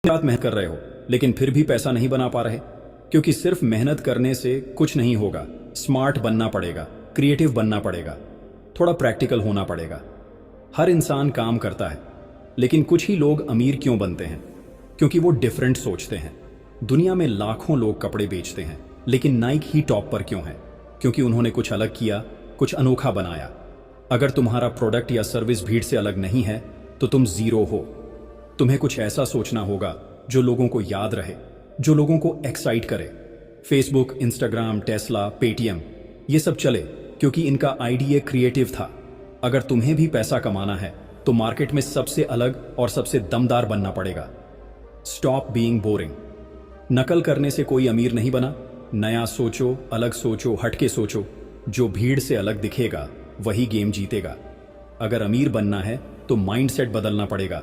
रात मेहनत कर रहे हो लेकिन फिर भी पैसा नहीं बना पा रहे, क्योंकि सिर्फ मेहनत करने से कुछ नहीं होगा। स्मार्ट बनना पड़ेगा, क्रिएटिव बनना पड़ेगा, थोड़ा प्रैक्टिकल होना पड़ेगा। हर इंसान काम करता है, लेकिन कुछ ही लोग अमीर क्यों बनते हैं? क्योंकि वो डिफरेंट सोचते हैं। दुनिया में लाखों लोग कपड़े बेचते हैं, लेकिन नाइक ही टॉप पर क्यों है? क्योंकि उन्होंने कुछ अलग किया, कुछ अनोखा बनाया। अगर तुम्हारा प्रोडक्ट या सर्विस भीड़ से अलग नहीं है तो तुम जीरो हो। तुम्हें कुछ ऐसा सोचना होगा जो लोगों को याद रहे, जो लोगों को एक्साइट करे। फेसबुक, इंस्टाग्राम, टेस्ला, पेटीएम, ये सब चले क्योंकि इनका आइडिया क्रिएटिव था। अगर तुम्हें भी पैसा कमाना है तो मार्केट में सबसे अलग और सबसे दमदार बनना पड़ेगा। Stop being boring. नकल करने से कोई अमीर नहीं बना। नया सोचो, अलग सोचो, हटके सोचो। जो भीड़ से अलग दिखेगा वही गेम जीतेगा। अगर अमीर बनना है तो माइंडसेट बदलना पड़ेगा,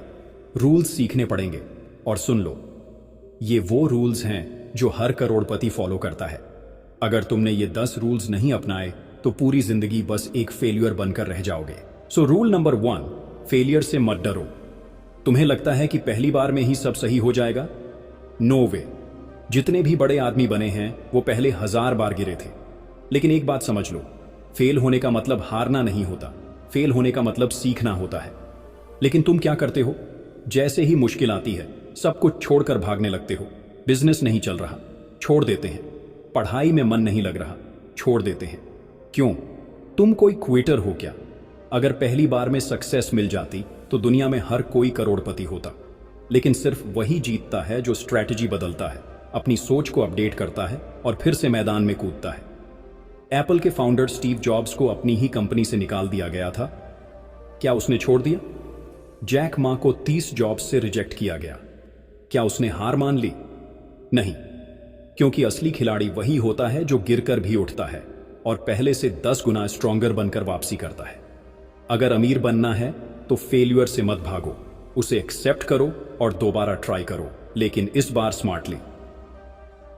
रूल्स सीखने पड़ेंगे। और सुन लो, ये वो रूल्स हैं जो हर करोड़पति फॉलो करता है। अगर तुमने ये 10 रूल्स नहीं अपनाए तो पूरी जिंदगी बस एक फेल्यूर बनकर रह जाओगे। सो रूल नंबर 1, फेलियर से मत डरो। तुम्हें लगता है कि पहली बार में ही सब सही हो जाएगा? नो वे। जितने भी बड़े आदमी बने हैं वो पहले 1000 बार गिरे थे। लेकिन एक बात समझ लो, फेल होने का मतलब हारना नहीं होता, फेल होने का मतलब सीखना होता है। लेकिन तुम क्या करते हो? जैसे ही मुश्किल आती है सब कुछ छोड़कर भागने लगते हो। बिजनेस नहीं चल रहा, छोड़ देते हैं। पढ़ाई में मन नहीं लग रहा, छोड़ देते हैं। क्यों? तुम कोई क्विटर हो क्या? अगर पहली बार में सक्सेस मिल जाती तो दुनिया में हर कोई करोड़पति होता। लेकिन सिर्फ वही जीतता है जो स्ट्रैटेजी बदलता है, अपनी सोच को अपडेट करता है और फिर से मैदान में कूदता है। एप्पल के फाउंडर स्टीव जॉब्स को अपनी ही कंपनी से निकाल दिया गया था। क्या उसने छोड़ दिया? जैक मा को 30 जॉब्स से रिजेक्ट किया गया। क्या उसने हार मान ली? नहीं, क्योंकि असली खिलाड़ी वही होता है जो गिरकर भी उठता है और पहले से 10 गुना स्ट्रॉन्गर बनकर वापसी करता है। अगर अमीर बनना है तो फेल्यूर से मत भागो, उसे एक्सेप्ट करो और दोबारा ट्राई करो, लेकिन इस बार स्मार्टली।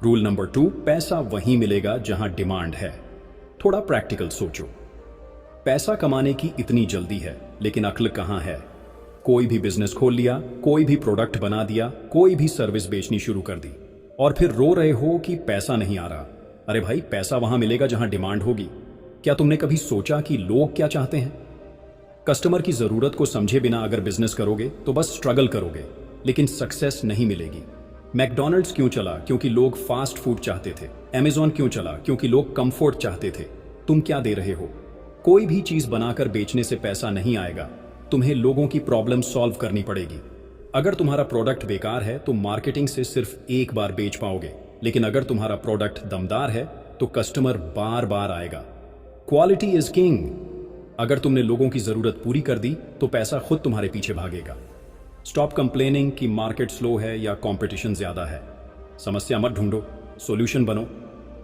रूल नंबर 2, पैसा वहीं मिलेगा जहां डिमांड है। थोड़ा प्रैक्टिकल सोचो। पैसा कमाने की इतनी जल्दी है, लेकिन अक्ल कहां है? कोई भी बिजनेस खोल लिया, कोई भी प्रोडक्ट बना दिया, कोई भी सर्विस बेचनी शुरू कर दी और फिर रो रहे हो कि पैसा नहीं आ रहा। अरे भाई, पैसा वहां मिलेगा जहां डिमांड होगी। क्या तुमने कभी सोचा कि लोग क्या चाहते हैं? कस्टमर की जरूरत को समझे बिना अगर बिजनेस करोगे तो बस स्ट्रगल करोगे, लेकिन सक्सेस नहीं मिलेगी। मैकडॉनल्ड्स क्यों चला? क्योंकि लोग फास्ट फूड चाहते थे। अमेज़न क्यों चला? क्योंकि लोग कंफर्ट चाहते थे। तुम क्या दे रहे हो? कोई भी चीज बनाकर बेचने से पैसा नहीं आएगा, तुम्हें लोगों की प्रॉब्लम सॉल्व करनी पड़ेगी। अगर तुम्हारा प्रोडक्ट बेकार है तो मार्केटिंग से सिर्फ एक बार बेच पाओगे, लेकिन अगर तुम्हारा प्रोडक्ट दमदार है तो कस्टमर बार बार आएगा। Quality is king. अगर तुमने लोगों की जरूरत पूरी कर दी तो पैसा खुद तुम्हारे पीछे भागेगा। स्टॉप कंप्लेनिंग कि मार्केट स्लो है या कंपटीशन ज्यादा है। समस्या मत ढूंढो, सॉल्यूशन बनो,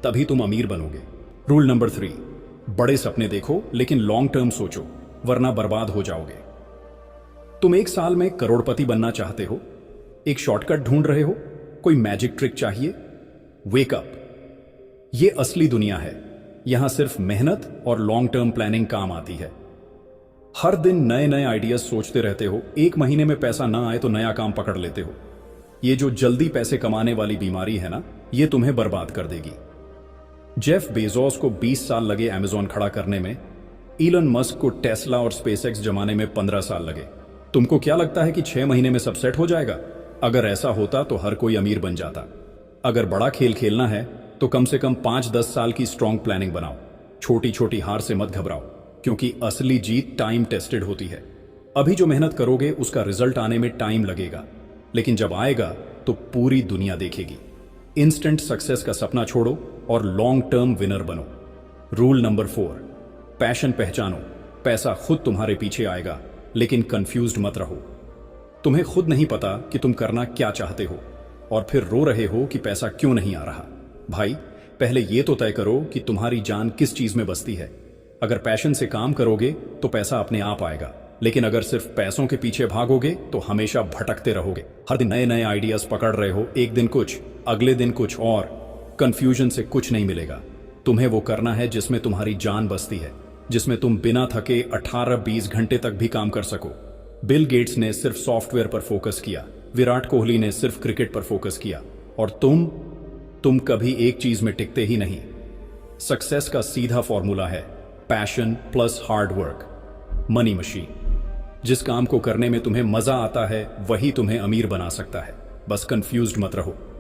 तभी तुम अमीर बनोगे। रूल नंबर 3, बड़े सपने देखो लेकिन लॉन्ग टर्म सोचो, वरना बर्बाद हो जाओगे। तुम 1 साल में करोड़पति बनना चाहते हो? एक शॉर्टकट ढूंढ रहे हो? कोई मैजिक ट्रिक चाहिए? Wake up. ये असली दुनिया है, यहां सिर्फ मेहनत और लॉन्ग टर्म प्लानिंग काम आती है। हर दिन नए नए आइडियाज सोचते रहते हो, 1 महीने में पैसा ना आए तो नया काम पकड़ लेते हो। ये जो जल्दी पैसे कमाने वाली बीमारी है ना, ये तुम्हें बर्बाद कर देगी। जेफ बेजोस को 20 साल लगे अमेज़न खड़ा करने में, इलन मस्क को टेस्ला और स्पेसएक्स जमाने में 15 साल लगे। तुमको क्या लगता है कि 6 महीने में सब सेट हो जाएगा? अगर ऐसा होता तो हर कोई अमीर बन जाता। अगर बड़ा खेल खेलना है तो कम से कम 5-10 साल की स्ट्रॉन्ग प्लानिंग बनाओ। छोटी छोटी हार से मत घबराओ, क्योंकि असली जीत टाइम टेस्टेड होती है। अभी जो मेहनत करोगे उसका रिजल्ट आने में टाइम लगेगा, लेकिन जब आएगा तो पूरी दुनिया देखेगी। इंस्टेंट सक्सेस का सपना छोड़ो और लॉन्ग टर्म विनर बनो। रूल नंबर 4, पैशन पहचानो। पैसा खुद तुम्हारे पीछे आएगा, लेकिन कंफ्यूज्ड मत रहो। तुम्हें खुद नहीं पता कि तुम करना क्या चाहते हो और फिर रो रहे हो कि पैसा क्यों नहीं आ रहा। भाई, पहले ये तो तय करो कि तुम्हारी जान किस चीज में बसती है। अगर पैशन से काम करोगे तो पैसा अपने आप आएगा, लेकिन अगर सिर्फ पैसों के पीछे भागोगे तो हमेशा भटकते रहोगे। हर दिन नए नए आइडियाज पकड़ रहे हो, एक दिन कुछ, अगले दिन कुछ और। कंफ्यूजन से कुछ नहीं मिलेगा। तुम्हें वो करना है जिसमें तुम्हारी जान बसती है, जिसमें तुम बिना थके 18-20 घंटे तक भी काम कर सको। बिल गेट्स ने सिर्फ सॉफ्टवेयर पर फोकस किया, विराट कोहली ने सिर्फ क्रिकेट पर फोकस किया। और तुम कभी एक चीज में टिकते ही नहीं। सक्सेस का सीधा फॉर्मूला है passion plus hard work. Money machine. जिस काम को करने में तुम्हें मजा आता है वही तुम्हें अमीर बना सकता है। बस कंफ्यूज्ड मत रहो।